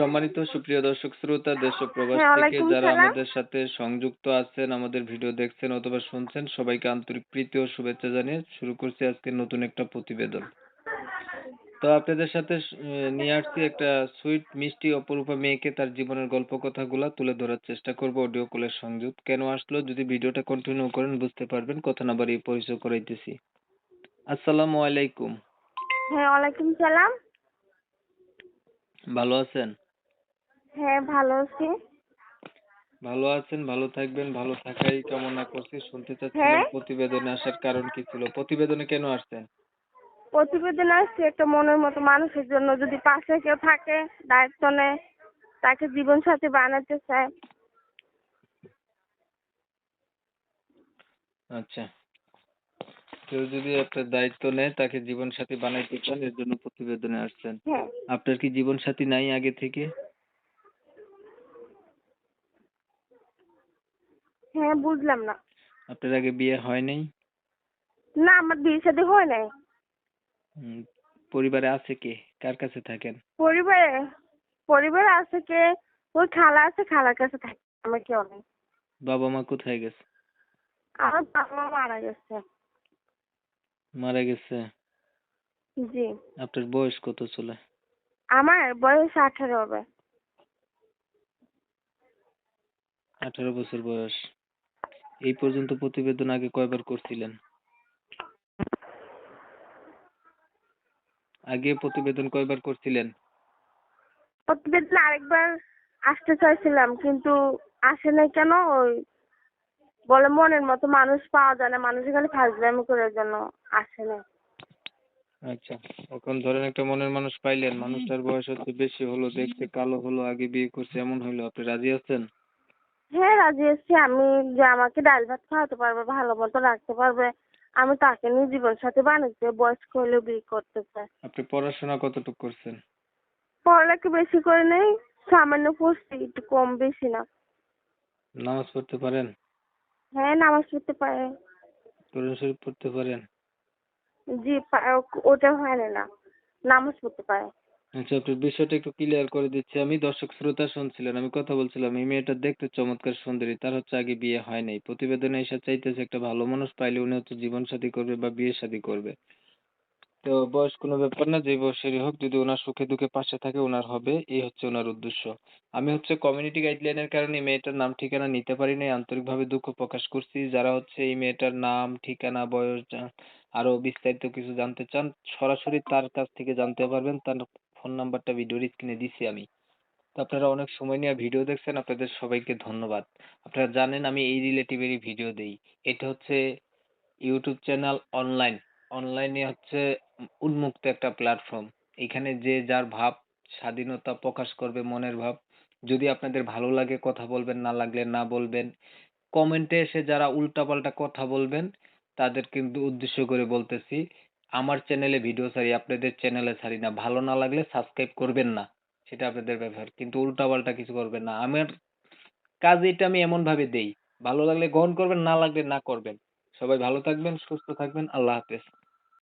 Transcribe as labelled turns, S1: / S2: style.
S1: সম্মানিত সুপ্রিয় দর্শক শ্রোতা দেশ ও প্রবাস
S2: হ্যাঁ,
S1: থেকে
S2: ওয়ালাইকুম
S1: যারা
S2: সালাম।
S1: আমাদের সাথে সংযুক্ত আছেন, আমাদের ভিডিও দেখছেন অথবা শুনছেন, সবাইকে আন্তরিক প্রীতি ও শুভেচ্ছা জানিয়ে শুরু করছি আজকের নতুন একটা প্রতিবেদন। তো আপনাদের সাথে নিয়ে আসছি একটা সুইট মিষ্টি অপরূপা মেয়েকে তার জীবনের গল্প কথাগুলা তুলে ধরার চেষ্টা করব অডিও কলের সংযোগ। কেন আসলো যদি ভিডিওটা কন্টিনিউ করেন বুঝতে পারবেন। কথা না বাড়িয়ে পরিচয় করাইতেছি। আসসালামু আলাইকুম।
S2: হ্যাঁ, ওয়ালাইকুম সালাম।
S1: ভালো আছেন?
S2: হ্যাঁ, ভালো আছি।
S1: ভালো আছেন, ভালো থাকবেন, ভালো থাকাই কামনা করছি। শুনতে চাচ্ছিলাম
S2: হ্যাঁ,
S1: প্রতিবেদনে আসার কারণ কি ছিল? প্রতিবেদনে কেন আসছেন?
S2: প্রতিবেদন আসছে একটা মনের মতো মানুষের জন্য, যদি পাশে কেউ থাকে, দায়িত্ব নেয়, তাকে জীবন সাথী বানাতে চায়।
S1: আচ্ছা, কেউ যদি একটা দায়িত্ব নেয় তাকে জীবন সাথী বানাইতে চান, এর জন্য প্রতিবেদনে আসছেন।
S2: হ্যাঁ,
S1: আপনার কি জীবন সাথী নাই আগে থেকে?
S2: হ্যাঁ, বুঝলাম না।
S1: আপনার আগে বিয়ে হয় নাই?
S2: না, আমার বিয়ে শাদী হয় নাই।
S1: উম, পরিবারে আছে কে? কার কাছে থাকেন?
S2: পরিবারে পরিবারে আছে কে? ওই খালা আছে, খালার কাছে থাকে। আমার কেউ নেই।
S1: বাবা মা কোথায় গেছে?
S2: আমার বাবা মা মারা গেছে।
S1: মারা গেছে?
S2: জি।
S1: আপনার বয়স কত চলে?
S2: আমার বয়স 18 হবে।
S1: 18 বছর বয়স। এই পর্যন্ত প্রতিবেদন আগে কয়বার করছিলেন? আগে প্রতিবেদন কয়বার করছিলেন?
S2: প্রতিবেদন আরেকবার আসতে চাইছিলাম, কিন্তু আসে নাই কেন? ওই বলে মনের মতো মানুষ পাওয়া যায় না, মানুষ খালি ফাজলামি করার জন্য আসে না।
S1: আচ্ছা, এখন ধরেন একটা মনের মানুষ পাইলেন, মানুষটার বয়স হচ্ছে বেশি হলো, দেখতে কালো হলো, আগে বিয়ে করছে এমন হইলো, আপনি রাজি আছেন?
S2: হ্যাঁ, রাজি আছি আমি। যে আমাকে ডাল ভাত খাওয়াতে পারবে, ভালো মতো রাখতে পারবে, আমি তাকে নিয়ে জীবন সাথী বানাতে, বয়স্ক হলেও বিয়ে করতে চাই।
S1: আপনি পড়াশোনা কতটুকু করছেন?
S2: পড়ালেখা বেশি করে নেই, সামান্য পড়ছি, একটু কম বেশি না।
S1: নামাজ পড়তে পারেন?
S2: হ্যাঁ, নামাজ পড়তে পারে।
S1: কোরআন শরীফ পড়তে পারেন?
S2: জি, ওটা হয় না, নামাজ পড়তে পারে।
S1: আচ্ছা, আপনার বিষয়টা একটু ক্লিয়ার করে দিচ্ছি আমি। দর্শক শ্রোতা শুনছিলেন, আমি কথা বলছিলাম এই মেয়েটা দেখতে চমৎকার সুন্দরী, তার হচ্ছে আগে বিয়ে হয় নাই। প্রতিবেদনে এসে চাইতেছে একটা ভালো মানুষ পাইলে উনি হচ্ছে জীবন সাথী করবে বা বিয়ে শাদী করবে। তো বয়স কোনো ব্যাপার না, যে বয়সেরই হোক, যদি ওনার সুখে দুঃখে পাশে থাকে ওনার হবে, এই হচ্ছে ওনার উদ্দেশ্য। আমি হচ্ছে কমিউনিটি গাইডলাইনের কারণে এই মেয়েটার নাম ঠিকানা নিতে পারি নাই, আন্তরিকভাবে দুঃখ প্রকাশ করছি। যারা হচ্ছে এই মেয়েটার নাম ঠিকানা বয়স আরো বিস্তারিত কিছু জানতে চান, সরাসরি তার কাছ থেকে জানতে পারবেন। তার ফোন নাম্বারটা ভিডিওর স্ক্রিনে দিছি আমি। তো আপনারা অনেক সময় নিয়ে ভিডিও দেখছেন, আপনাদের সবাইকে ধন্যবাদ। আপনারা জানেন আমি এই রিলেটিভেরই ভিডিও দেই। এটা হচ্ছে ইউটিউব চ্যানেল অনলাইন। অনলাইনে হচ্ছে উন্মুক্ত একটা প্ল্যাটফর্ম। এখানে যে যার ভাব স্বাধীনতা প্রকাশ করবে, মনের ভাব। যদি আপনাদের ভালো লাগে কথা বলবেন, না লাগলে না বলবেন। কমেন্টে এসে যারা উল্টাপাল্টা কথা বলবেন তাদের কিন্তু উদ্দেশ্য করে বলতেছি, আমার চ্যানেলে ভিডিও ছাড়ি, আপনাদের চ্যানেলে ছাড়ি না। ভালো না লাগলে সাবস্ক্রাইব করবেন না, সেটা আপনাদের ব্যাপার, কিন্তু উল্টাপাল্টা কিছু করবেন না। আমার কাজ এটা, আমি এমন ভাবে দেই। ভালো লাগলে গ্রহণ করবেন, না লাগলে না করবেন। সবাই ভালো থাকবেন, সুস্থ থাকবেন। আল্লাহ হাফেজ।